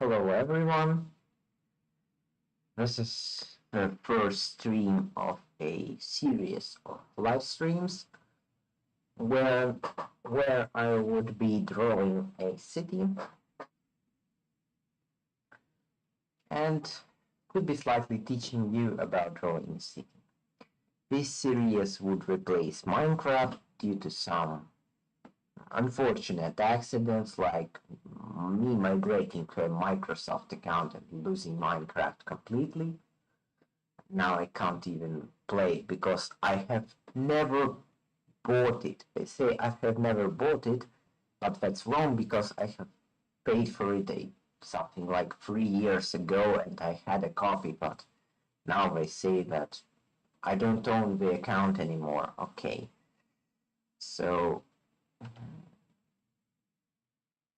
Hello everyone, this is the first stream of a series of live streams where, where I would be drawing a city and could be slightly teaching you about drawing a city. This series would replace Minecraft due to some unfortunate accidents like me migrating to a Microsoft account and losing Minecraft completely. Now I can't even play it because I have never bought it. They say I have never bought it, but that's wrong because I have paid for it something like 3 years ago and I had a copy, but now they say that I don't own the account anymore. Okay, so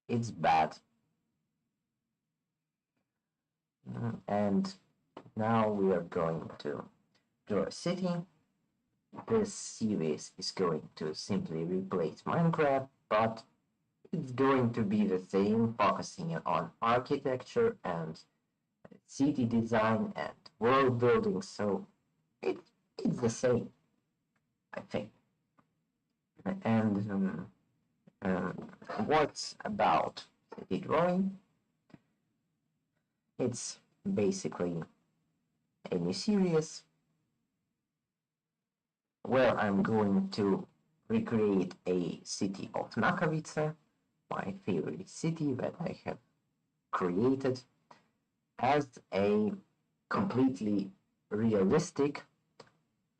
it's bad. And now we are going to draw a city. This series is going to simply replace Minecraft, but it's going to be the same, focusing on architecture and city design and world building, so it's the same, I think. And what's about city drawing? It's basically a new series where I'm going to recreate a city of Nakavice, my favorite city that I have created, as a completely realistic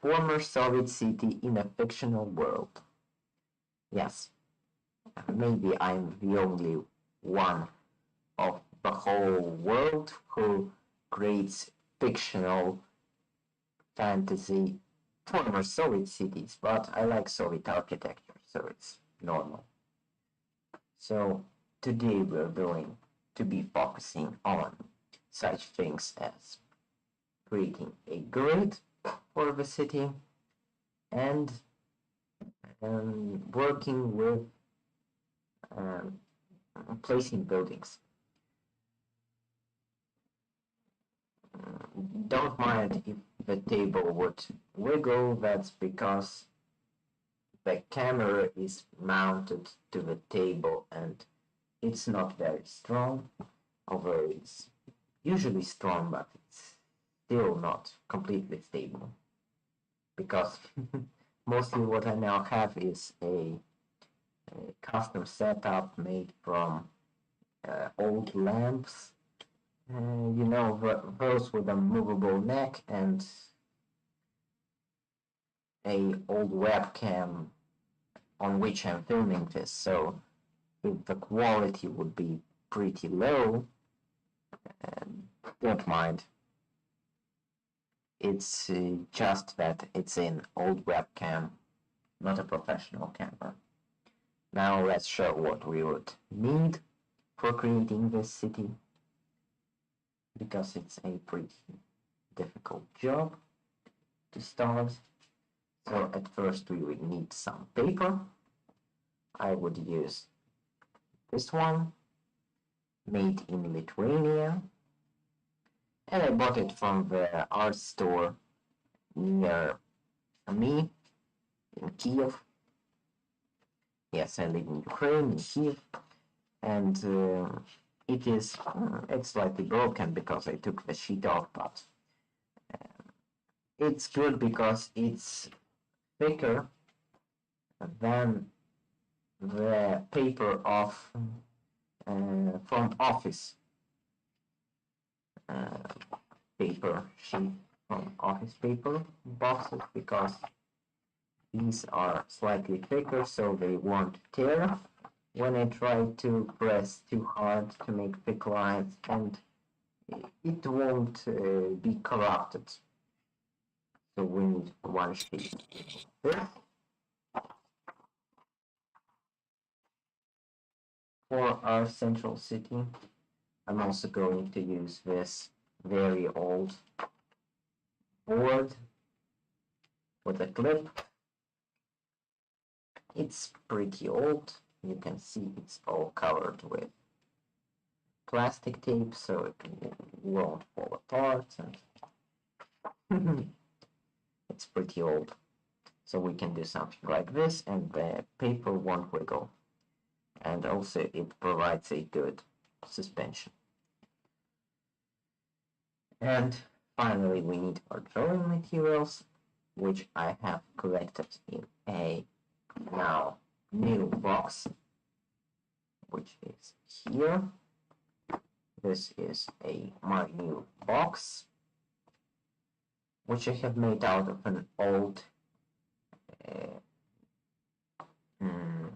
former Soviet city in a fictional world. Yes, maybe I'm the only one of the whole world who creates fictional fantasy former Soviet cities, but I like Soviet architecture, so it's normal. So today we're going to be focusing on such things as creating a grid for the city and working with placing buildings. Don't mind if the table would wiggle, that's because the camera is mounted to the table and it's not very strong, although it's usually strong, but it's still not completely stable. Because mostly what I now have is a custom setup made from old lamps, you know, those with a movable neck and a old webcam on which I'm filming this, so if the quality would be pretty low, don't mind. It's just that it's an old webcam, not a professional camera. Now let's show what we would need for creating this city, because it's a pretty difficult job to start. So at first we would need some paper. I would use this one, made in Lithuania, and I bought it from the art store near me in Kiev. Yes, I live in Ukraine, in Kiev, and it's slightly broken because I took the sheet off, but it's good because it's thicker than the paper of from office paper sheet from office paper boxes, because these are slightly thicker so they won't tear when I try to press too hard to make thick lines, and it won't be corrupted. So we need one sheet. For our central city, I'm also going to use this very old board with a clip. It's pretty old. You can see it's all covered with plastic tape so it won't fall apart, and it's pretty old. So we can do something like this, and the paper won't wiggle. And also it provides a good suspension. And finally, we need our drawing materials, which I have collected in a now new box, which is here. This is my new box, which I have made out of an old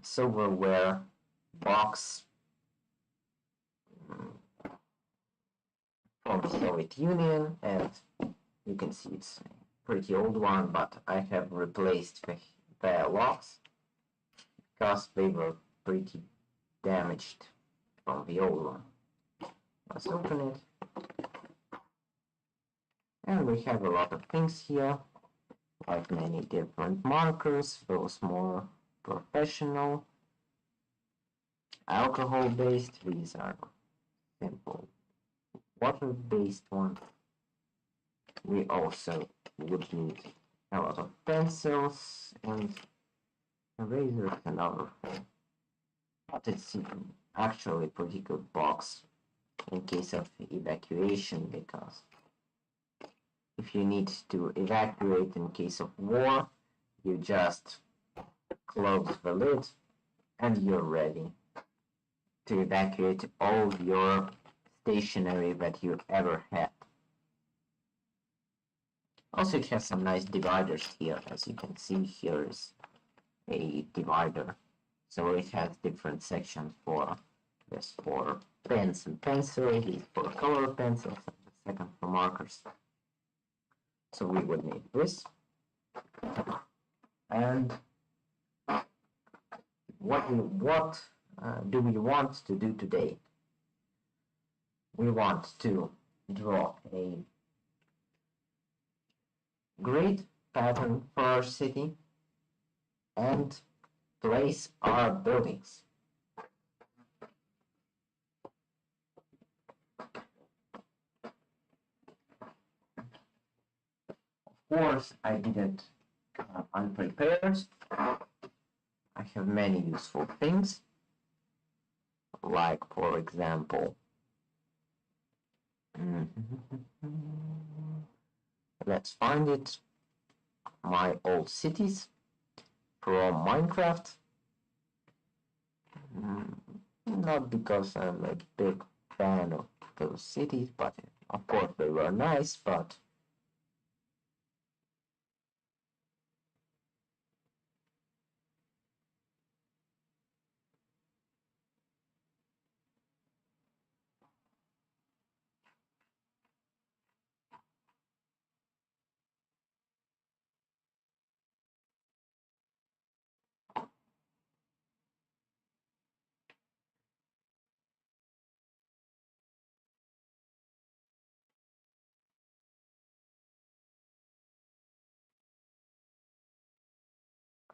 silverware box from the Soviet Union, and you can see it's a pretty old one, but I have replaced the locks because they were pretty damaged from the old one. Let's open it. And we have a lot of things here, like many different markers, those more professional, alcohol-based. These are simple water-based ones. We also would need a lot of pencils and erasers and other things. But it's actually a pretty good box in case of evacuation, because if you need to evacuate in case of war, you just close the lid and you're ready to evacuate all your stationery that you ever had. Also, it has some nice dividers here. As you can see, here is a divider. So it has different sections for this, for pens and pencils, these for color pencils, and the second for markers. So we would need this. And what do we want to do today? We want to draw a grid pattern for our city and place our buildings. Of course, I didn't come unprepared. I have many useful things, like, for example, let's find it, my old cities from Minecraft. Not because I'm a big fan of those cities, but of course they were nice, but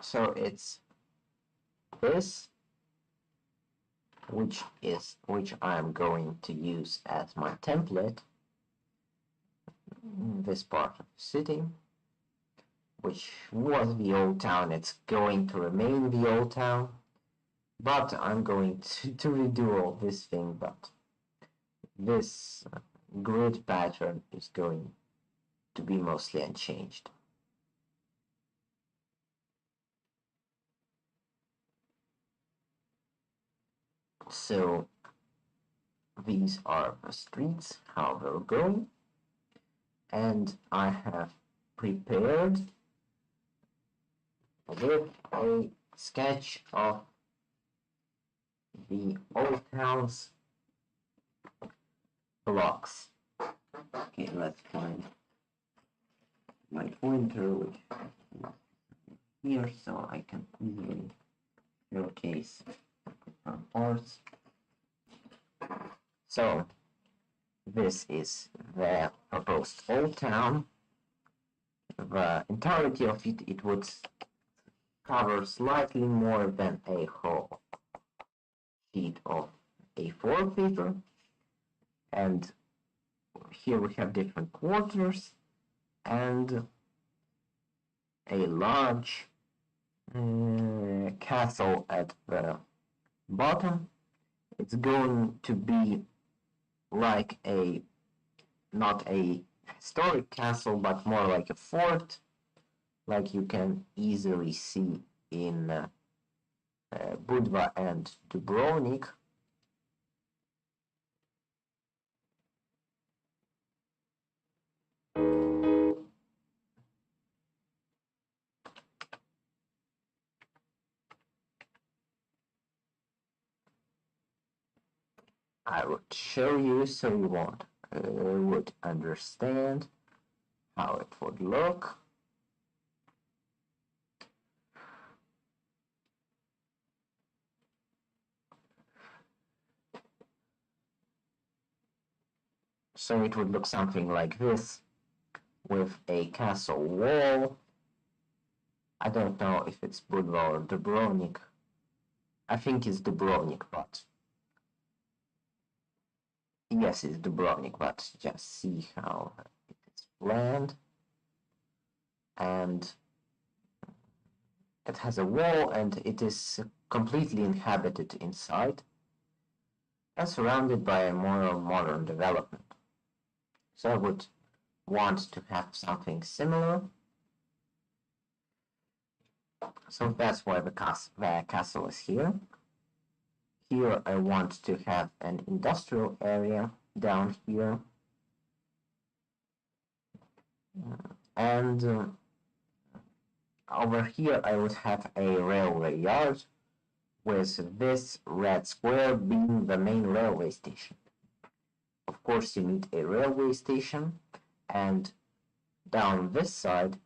so it's this, which I'm going to use as my template. This part of the city, which was the old town, it's going to remain the old town, but I'm going to redo all this thing, but this grid pattern is going to be mostly unchanged. So these are the streets, how they're going, and I have prepared with a sketch of the old town's blocks. Okay, let's find my pointer, which is here, so I can easily showcase different parts. So this is the proposed old town. The entirety of it would cover slightly more than a whole sheet of A4 paper, And here we have different quarters and a large castle at the bottom. It's going to be like not a historic castle, but more like a fort, like you can easily see in Budva and Dubrovnik. I would show you so you would understand how it would look. So it would look something like this, with a castle wall. I don't know if it's Budva or Dubrovnik. I think it's Dubrovnik, but yes, it's Dubrovnik, but just see how it is planned. And it has a wall and it is completely inhabited inside and surrounded by a more modern development. So I would want to have something similar. So that's why the castle is here. Here I want to have an industrial area down here. And over here I would have a railway yard, with this red square being the main railway station. Of course, you need a railway station, and down this side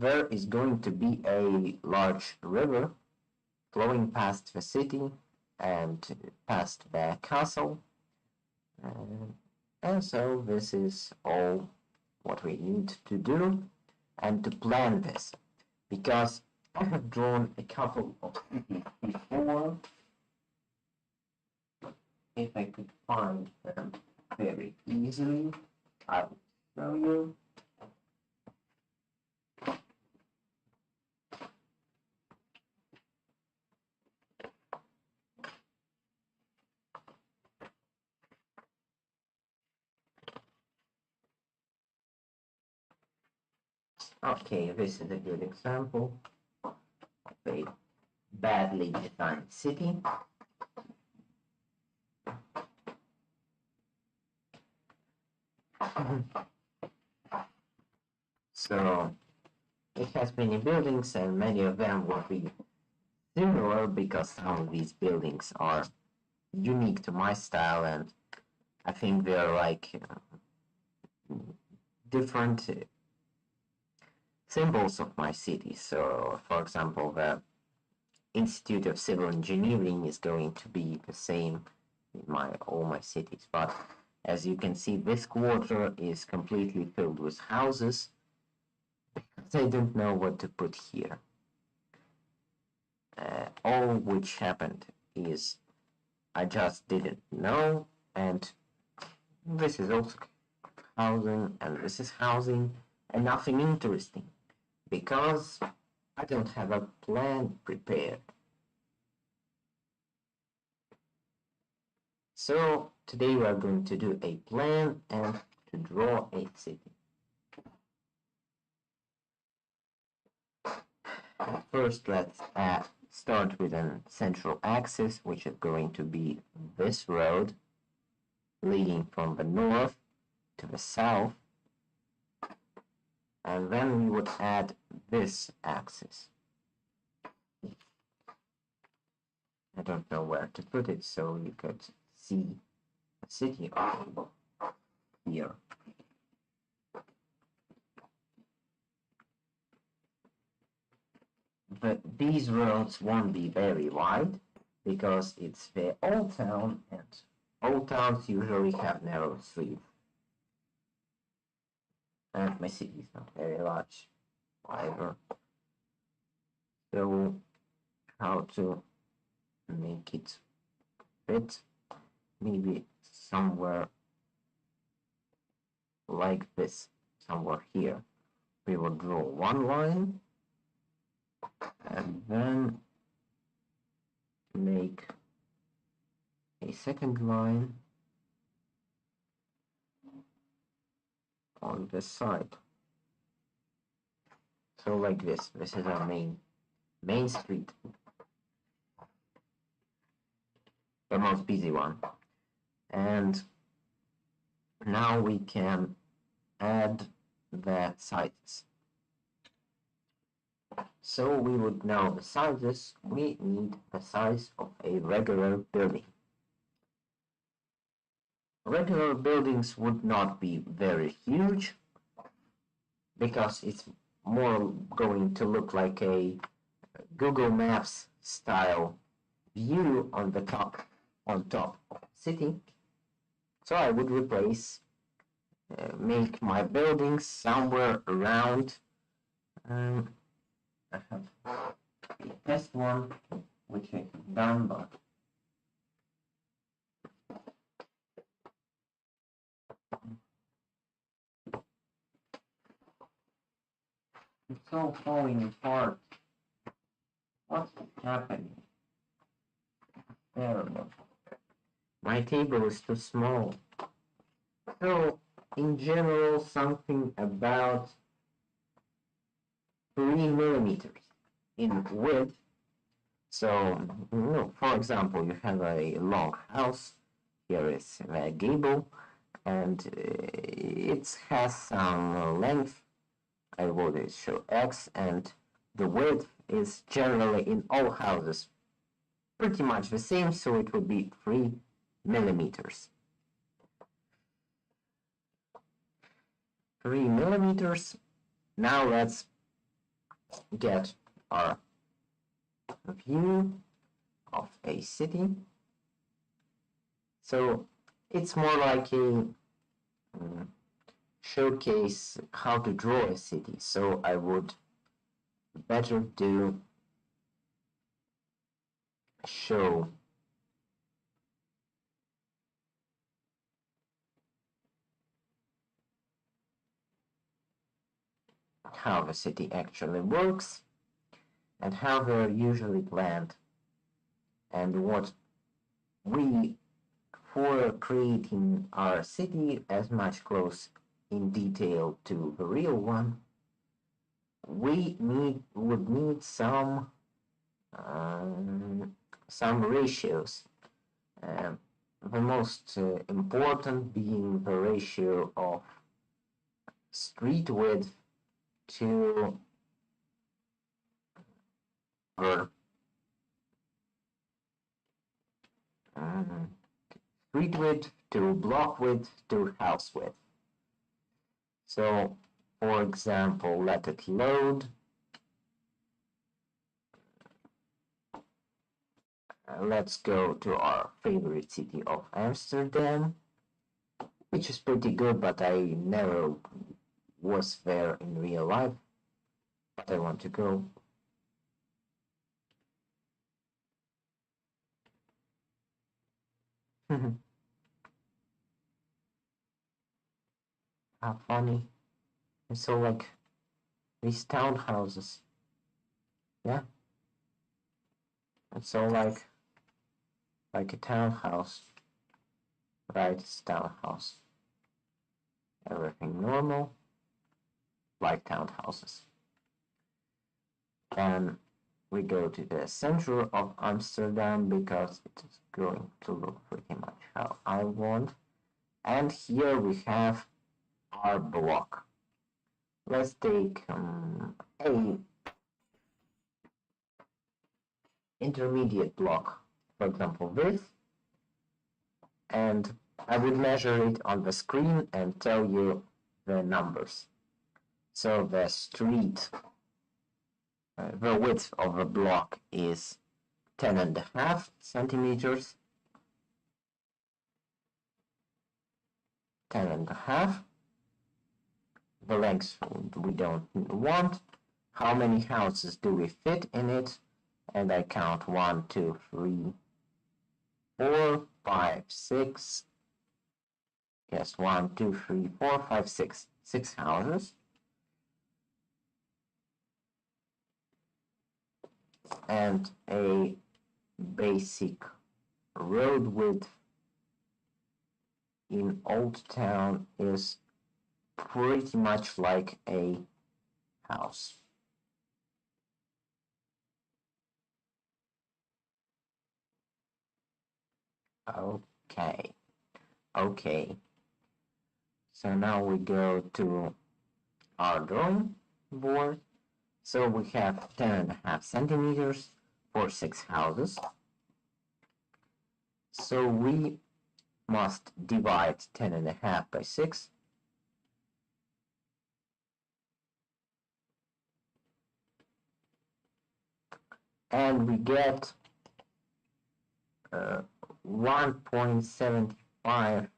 there is going to be a large river flowing past the city and past the castle. And so this is all what we need to do and to plan this, because I have drawn a couple of cities before. If I could find them very easily, I will show you. Okay, this is a good example of a badly designed city. So it has many buildings, and many of them will be similar because some of these buildings are unique to my style, and I think they're like different symbols of my city. So, for example, the Institute of Civil Engineering is going to be the same in all my cities, but as you can see, this quarter is completely filled with houses because I don't know what to put here. All which happened is I just didn't know, and this is also housing, and this is housing, and nothing interesting, because I don't have a plan prepared. So today we are going to do a plan and to draw a city. First, let's start with a central axis, which is going to be this road leading from the north to the south, and then we would add this axis. I don't know where to put it, so you could see the city here. But these roads won't be very wide because it's the old town, and old towns usually have narrow streets. And my city is not very large either. So how to make it fit? Maybe somewhere like this, somewhere here. We will draw one line and then make a second line on the side. So like this. This is our main street. The most busy one. And now we can add the sizes. So we would know the sizes. We need the size of a regular building. Regular buildings would not be very huge because it's more going to look like a Google Maps style view on top of the city. So I would replace, make my buildings somewhere around. I have a test one which I have done, but it's all falling apart. What's happening? Terrible. My table is too small. So, in general, something about 3 millimeters in width. So, for example, you have a long house. Here is a gable, and it has some length. I will show X, and the width is generally in all houses pretty much the same, so it would be 3 millimeters. 3 millimeters. Now let's get our view of a city. So it's more like a showcase how to draw a city. So I would better do show how the city actually works and how they're usually planned, and what we, for creating our city as much close in detail to the real one, we would need some ratios. The most important being the ratio of street width to street width to block width to house width. So, for example, let it load. Let's go to our favorite city of Amsterdam, which is pretty good, but I never was there in real life, but I want to go. How funny. It's so like these townhouses. Yeah. It's all like a townhouse. Right, it's townhouse. Everything normal, like townhouses. And we go to the center of Amsterdam because it is going to look pretty much how I want. And here we have our block. Let's take a intermediate block, for example this, and I would measure it on the screen and tell you the numbers. So the street, the width of the block is 10.5 centimeters. 10.5. The length we don't want. How many houses do we fit in it? And I count 1, 2, 3, 4, 5, 6, Yes, 1, 2, 3, 4, 5, 6. 6 houses. And a basic road width in Old Town is pretty much like a house. Okay. So now we go to our drawing board. So we have 10.5 centimeters for 6 houses. So we must divide 10.5 by 6. And we get 1.75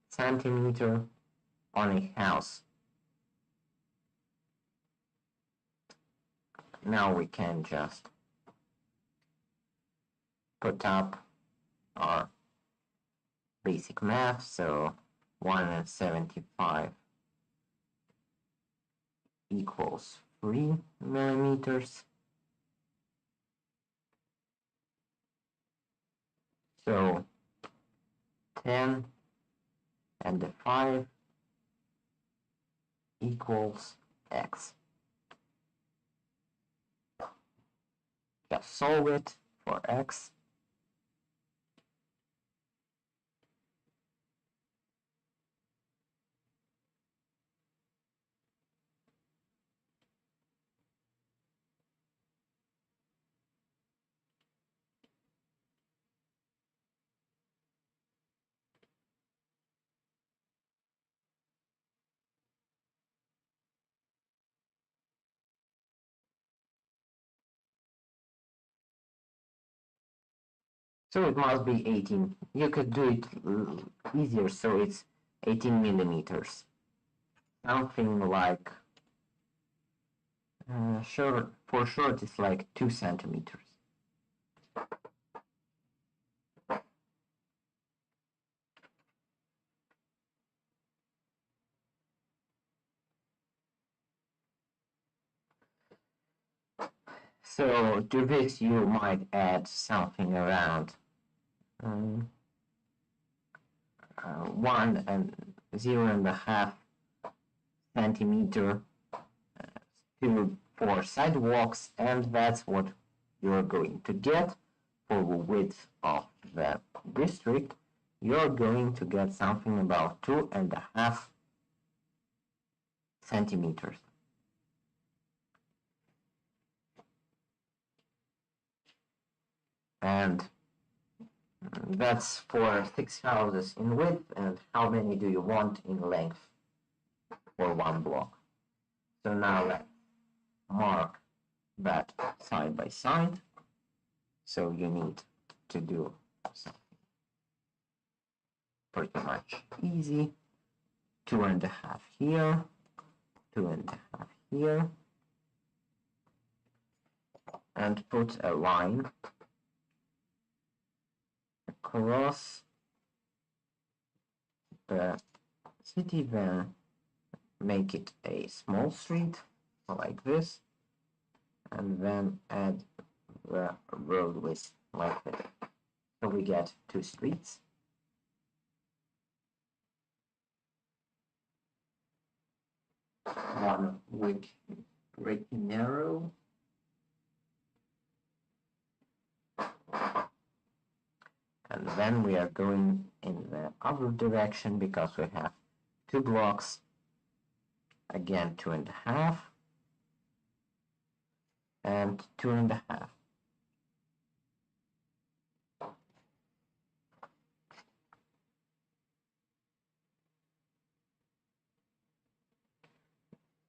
centimeter on a house. Now we can just put up our basic math. So 175 equals 3 millimeters. So 10 and the 5 equals x. Just solve it for x. So it must be 18. You could do it easier, so it's 18 millimeters. Something like, for short, it's like 2 centimeters. So to this you might add something around 1 and 0.5 centimeter for sidewalks, and that's what you're going to get for the width of the district. You're going to get something about 2.5 centimeters. And that's for 6 houses in width, and how many do you want in length for one block? So now let's mark that side by side. So you need to do something pretty much easy. 2.5 here, 2.5 here, and put a line across the city, then make it a small street like this, and then add the road width like this. So we get 2 streets. One with pretty narrow, and then we are going in the other direction because we have 2 blocks. Again, 2.5 and 2.5.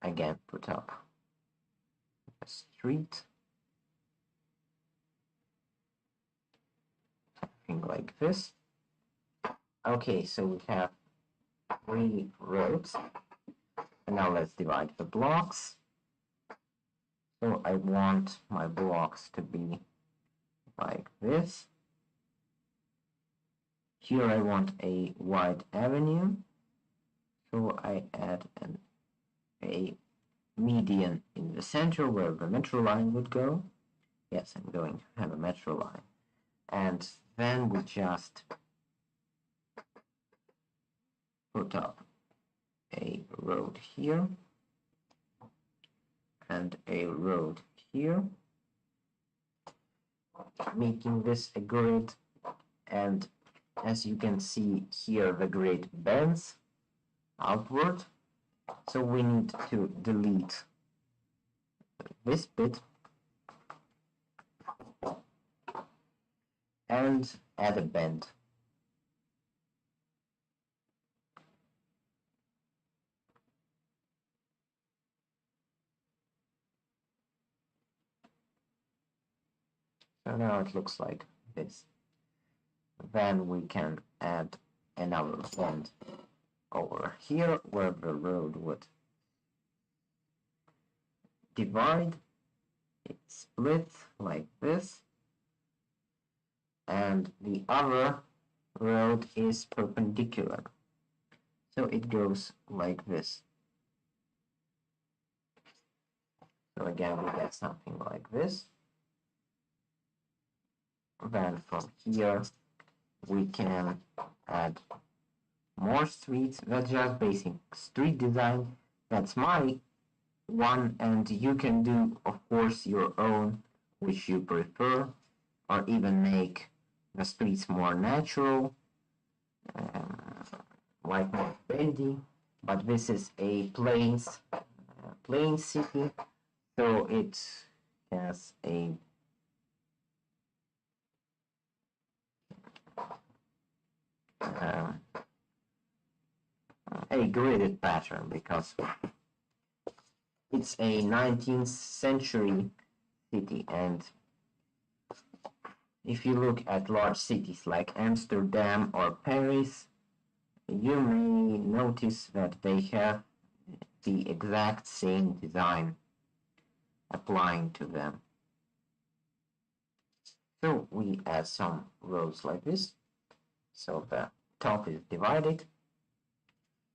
Again, put up a street, something like this. Okay, so we have 3 roads, and now let's divide the blocks. So I want my blocks to be like this, here I want a wide avenue, so I add a median in the center where the metro line would go. Yes, I'm going to have a metro line. And then we just put up a road here and a road here, making this a grid. And as you can see here, the grid bends outward, so we need to delete this bit and add a bend. So now it looks like this. Then we can add another bend over here where the road would divide. It splits like this, and the other road is perpendicular, so it goes like this. So again, we get something like this. Then from here we can add more streets. That's just basic street design. That's my one, and you can do, of course, your own, which you prefer, or even make the streets more natural, like more bendy. But this is a plain city, so it has a gridded pattern because it's a 19th century city, and if you look at large cities like Amsterdam or Paris, you may notice that they have the exact same design applying to them. So we add some rows like this, so the top is divided.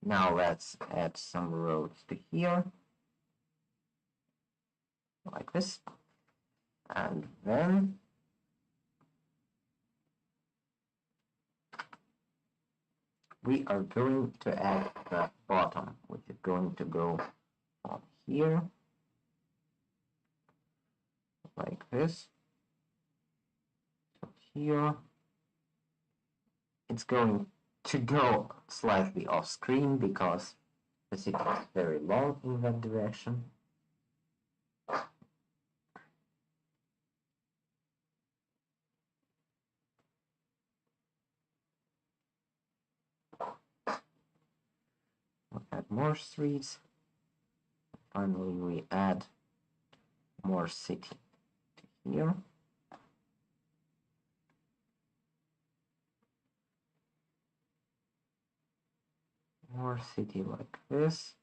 Now let's add some rows to here, like this, and then we are going to add the bottom, which is going to go from here, like this, to here. It's going to go slightly off screen because the city is very long in that direction. We'll add more streets. Finally, we add more city to here. More city like this,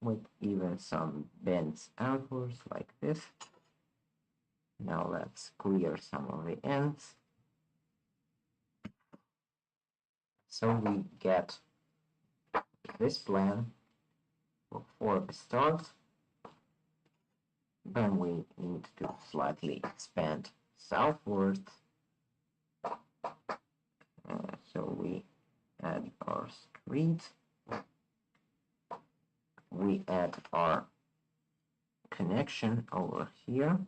with even some bends outwards like this. Now let's clear some of the ends. So we get this plan for the start. Then we need to slightly expand southward. So we add our street. We add our connection over here.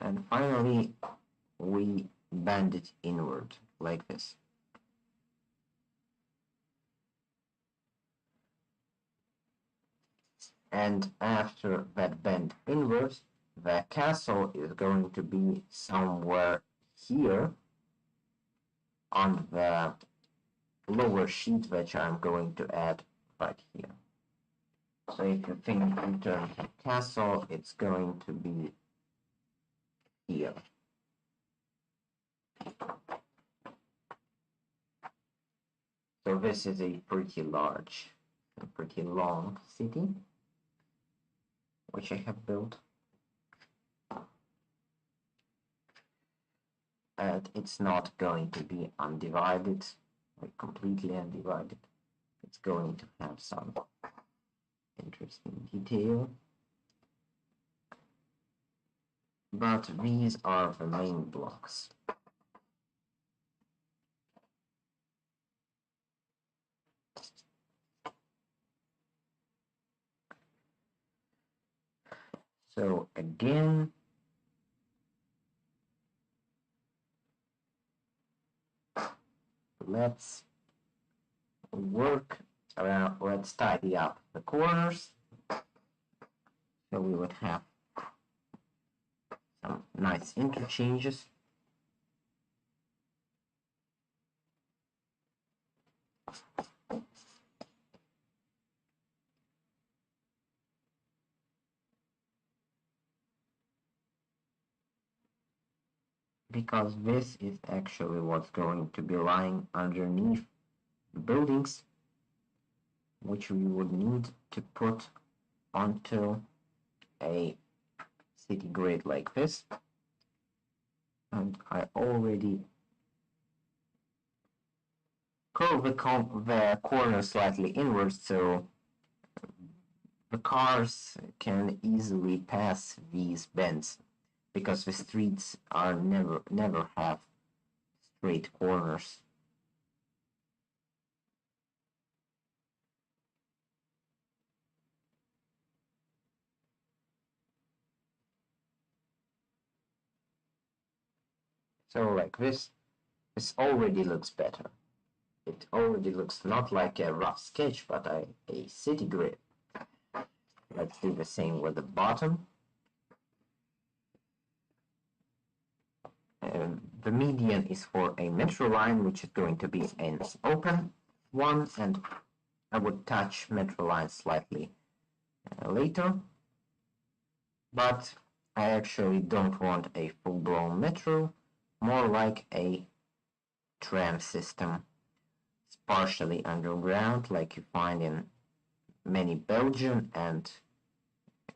And finally, we bend it inward like this. And after that bend inwards, the castle is going to be somewhere here on the lower sheet, which I'm going to add right here. So if you think in terms of castle, it's going to be here. So this is a pretty large, a pretty long city. which I have built. And it's not going to be undivided, like completely undivided. It's going to have some interesting detail. But these are the main blocks. So again, let's work around, let's tidy up the corners. So we would have some nice interchanges. Because this is actually what's going to be lying underneath the buildings, which we would need to put onto a city grid like this. And I already curve the corner slightly inwards, so the cars can easily pass these bends, because the streets are never have straight corners. So like this already looks better. It already looks not like a rough sketch, but a city grid. Let's do the same with the bottom. The median is for a metro line, which is going to be an open one, and I would touch metro line slightly later. But I actually don't want a full-blown metro, more like a tram system. It's partially underground, like you find in many Belgian and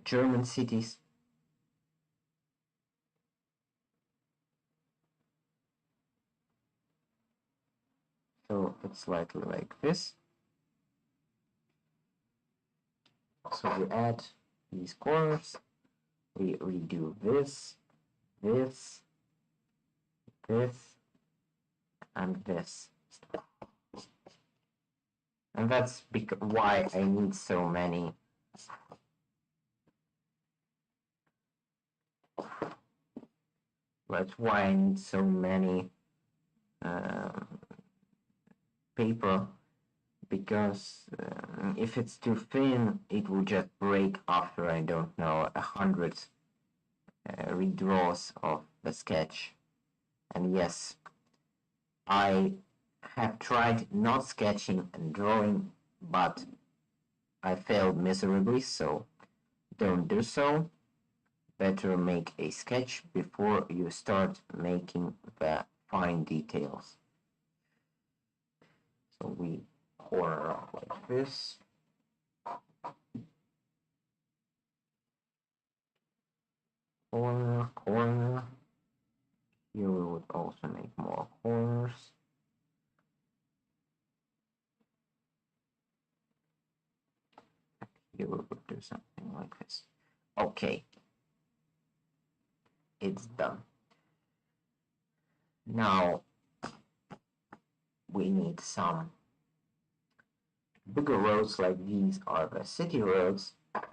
German cities. So it's slightly like this. So we add these corners, we redo this, this, this, and this. And that's why I need so many paper, because if it's too thin, it will just break after, I don't know, 100 redraws of the sketch. And yes, I have tried not sketching and drawing, but I failed miserably, so don't do so. Better make a sketch before you start making the fine details. So we corner off like this. Corner, corner. Here we would also make more corners. Here we would do something like this. Okay. It's done. Now we need some bigger roads, like these are the city roads, which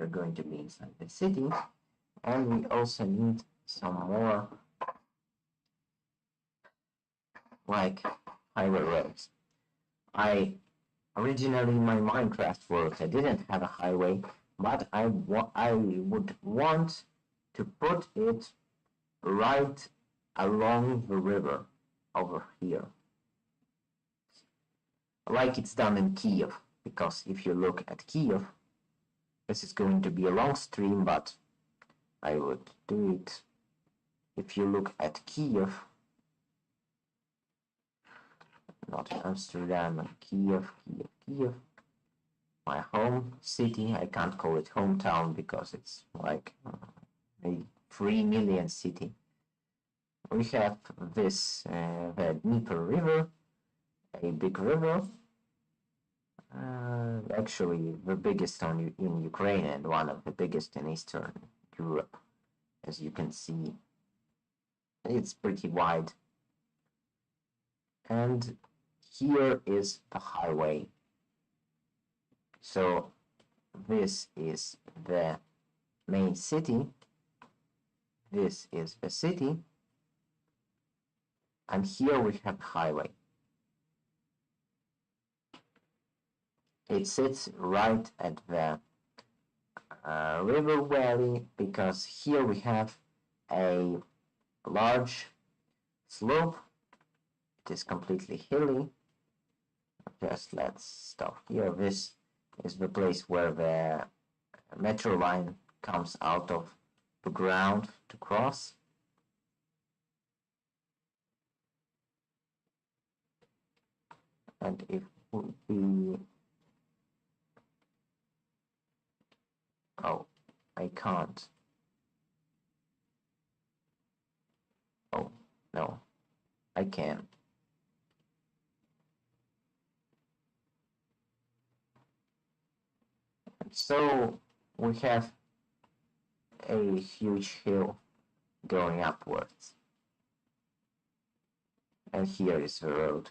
are going to be inside the city, and we also need some more like highway roads. Originally in my Minecraft world I didn't have a highway, but I would want to put it right along the river over here, like it's done in Kiev, because if you look at Kiev, this is going to be a long stream, but I would do it. If you look at Kiev, not Amsterdam, and Kiev, my home city. I can't call it hometown because it's like a 3 million city. We have this the Dnieper River, a big river, actually the biggest in Ukraine and one of the biggest in Eastern Europe. As you can see, it's pretty wide. And here is the highway. So this is the main city. This is the city. And here we have highway. It sits right at the river valley because here we have a large slope. It is completely hilly. Just let's stop here. This is the place where the metro line comes out of the ground to cross. And if we... Oh, I can't. Oh, no, I can. So we have a huge hill going upwards. And here is the road.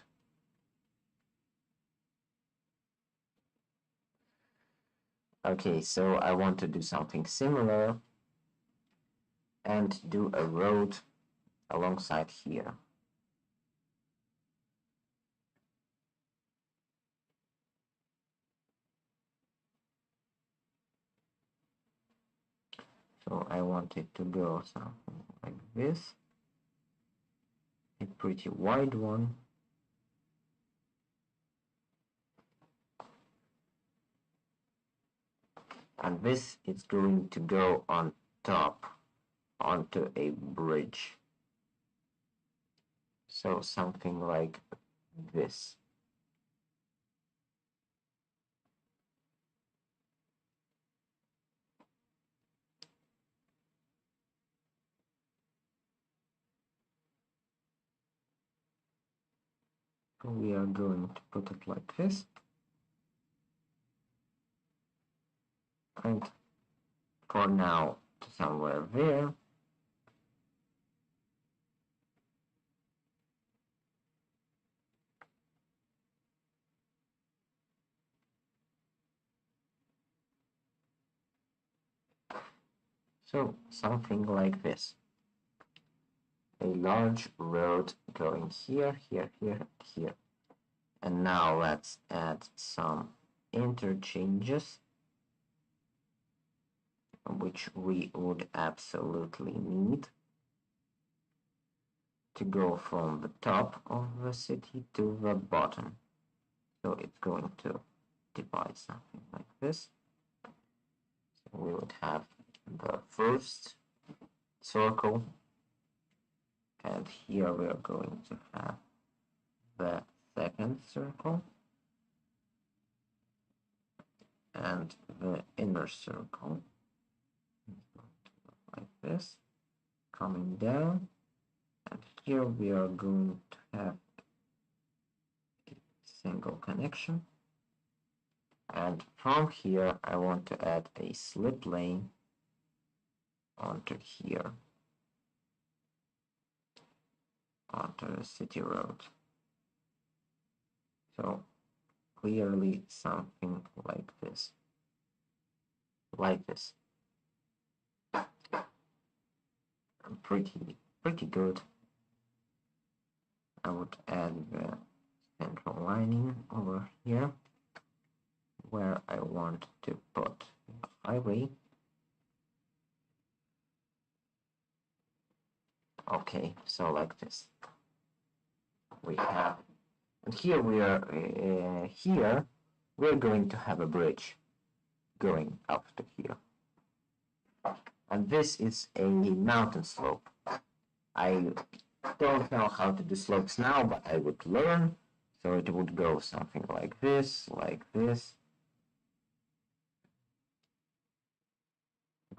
Okay, so I want to do something similar and do a road alongside here. So I want it to go something like this, a pretty wide one. And this is going to go on top onto a bridge. So something like this. We are going to put it like this. And for now, somewhere there. So something like this. A large road going here, here, here, here. And now let's add some interchanges, which we would absolutely need to go from the top of the city to the bottom. So it's going to divide something like this. So we would have the first circle, and here we are going to have the second circle and the inner circle like this, coming down, and here we are going to have a single connection, and from here I want to add a slip lane onto here, onto the city road. So clearly something like this. Pretty good. I would add the central lining over here where I want to put the highway. Okay, so like this. We have, and here we are. Here we're going to have a bridge going up to here, and this is a mountain slope. I don't know how to do slopes now, but I would learn. So it would go something like this,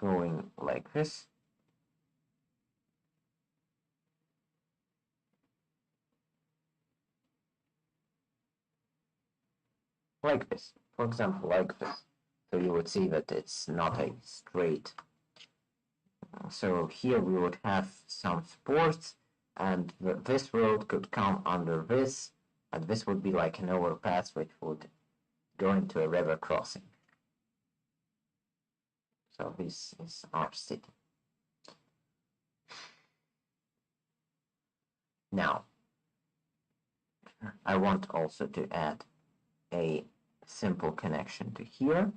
going like this. Like this, for example, like this. So you would see that it's not a straight. So here we would have some supports, and this road could come under this, and this would be like an overpass which would go into a river crossing. So this is our city. Now, I want also to add a simple connection to here.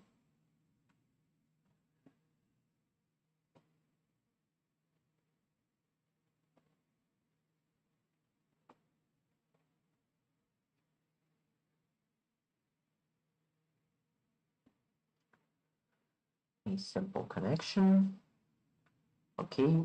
A simple connection. Okay.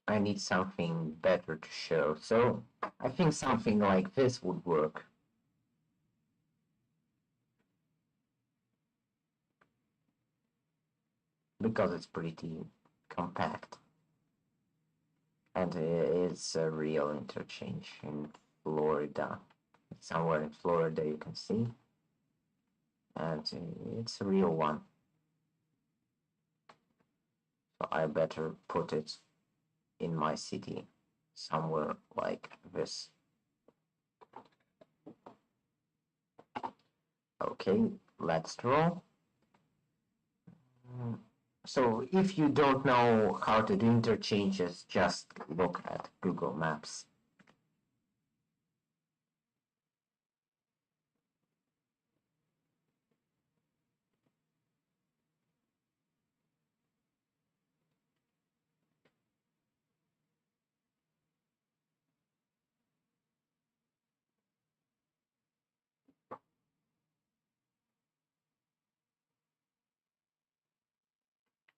I need something better to show. So I think something like this would work. Because it's pretty compact. And it's a real interchange in Florida. Somewhere in Florida you can see. And it's a real one. So I better put it in my city somewhere like this. Okay, let's draw. So if you don't know how to do interchanges, just look at Google Maps.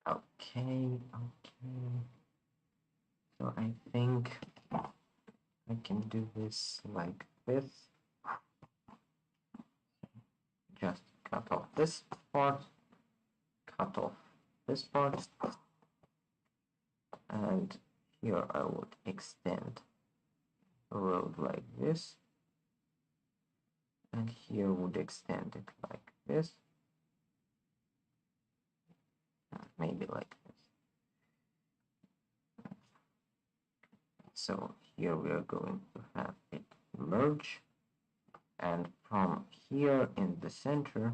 Okay. So I think I can do this like this. Just cut off this part, cut off this part, and here I would extend the road like this, and here would extend it like this, maybe like this. So here we are going to have it merge, and from here in the center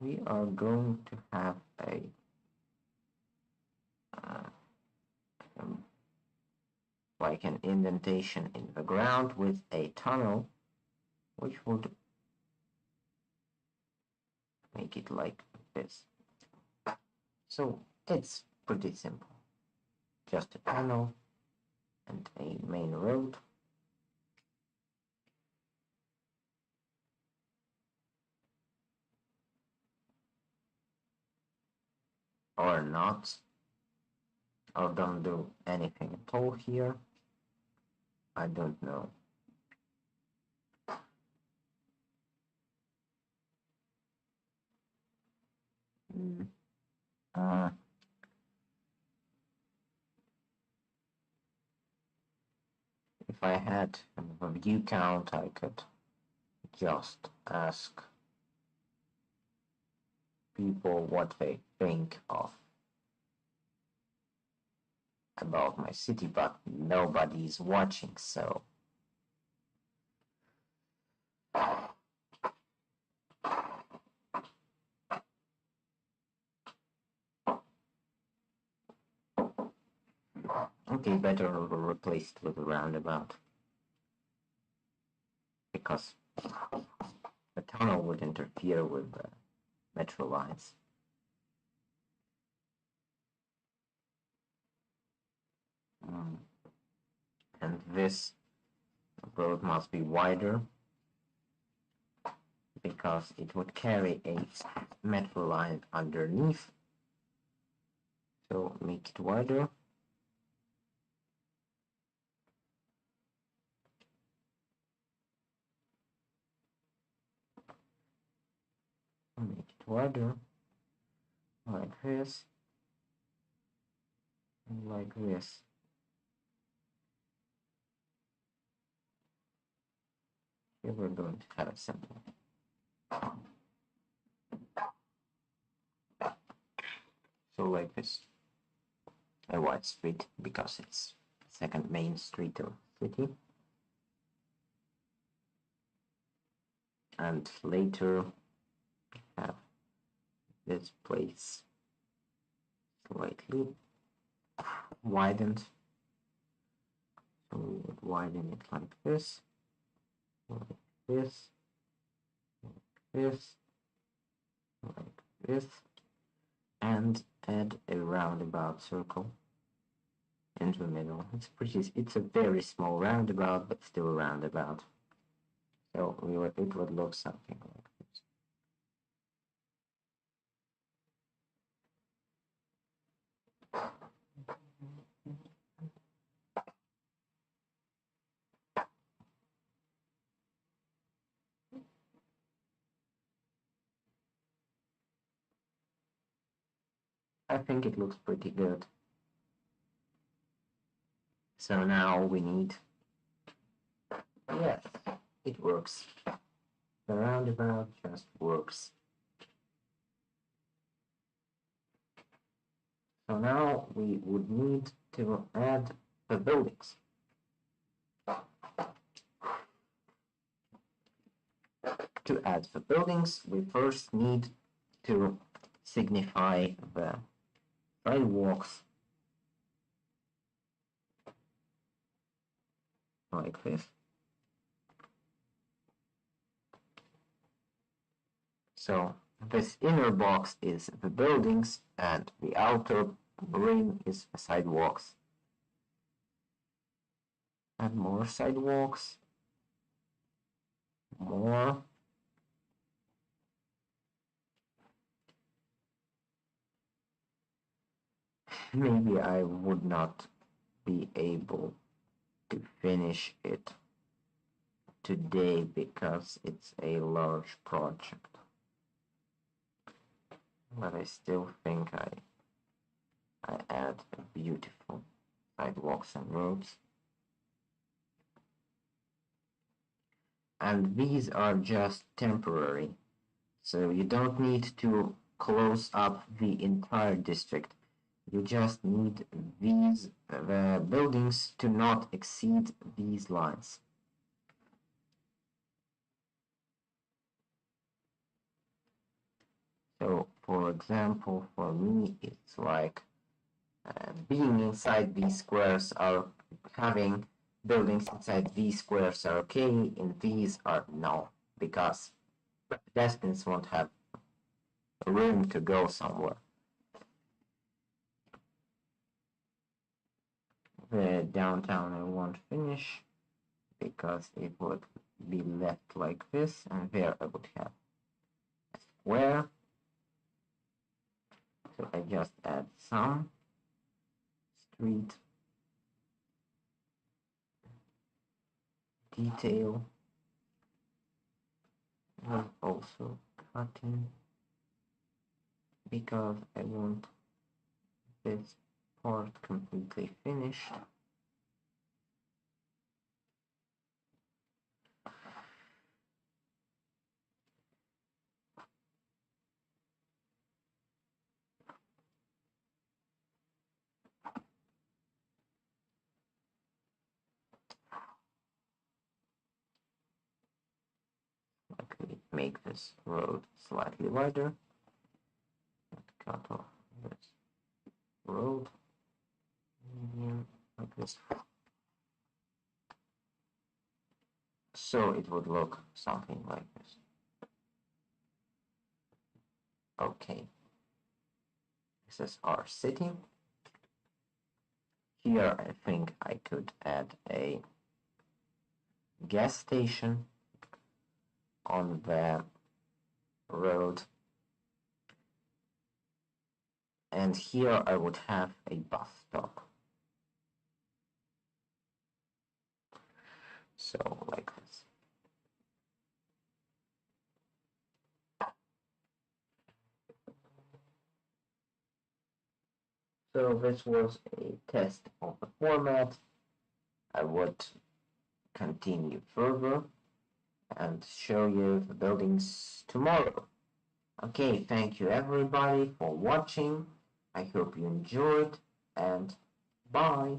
we are going to have a like an indentation in the ground with a tunnel which would make it like this. So it's pretty simple. Just a tunnel and a main road. Or not. Or don't do anything at all here. I don't know. If I had a view count, I could just ask people what they think of about my city, but nobody's watching, so Okay, better replace it with a roundabout, because the tunnel would interfere with the metro lines. And this road must be wider, because it would carry a metro line underneath. So make it wider. Make it wider, like this, and like this. Here we're going to have a simple. So like this, a wide street, because it's second main street of the city. And later have this place slightly widened. So we would widen it like this, like this, like this, and add a roundabout circle into the middle. It's a very small roundabout, but still a roundabout. So it would look something like this. I think it looks pretty good. So now we need, yes, it works. The roundabout just works. So now we would need to add the buildings. To add the buildings, we first need to signify the sidewalks like this. So this inner box is the buildings, and the outer ring is the sidewalks. And more sidewalks. More. Maybe I would not be able to finish it today because it's a large project. But I still think I add beautiful sidewalks and roads. And these are just temporary, so you don't need to close up the entire district. You just need these buildings to not exceed these lines. So, for example, for me, it's like being inside these squares are having buildings inside these squares are okay, and these are no, because pedestrians won't have room to go somewhere. The downtown I won't finish because it would be left like this, and there I would have a square. So I just add some street detail, and also cutting, because I want this part completely finished. Okay, make this road slightly wider. Cut off this road. Medium, this. So it would look something like this. Okay. This is our city. Here I think I could add a gas station on the road. And here I would have a bus stop. So like this. So this was a test of the format. I would continue further and show you the buildings tomorrow. Okay, thank you everybody for watching. I hope you enjoyed, and bye.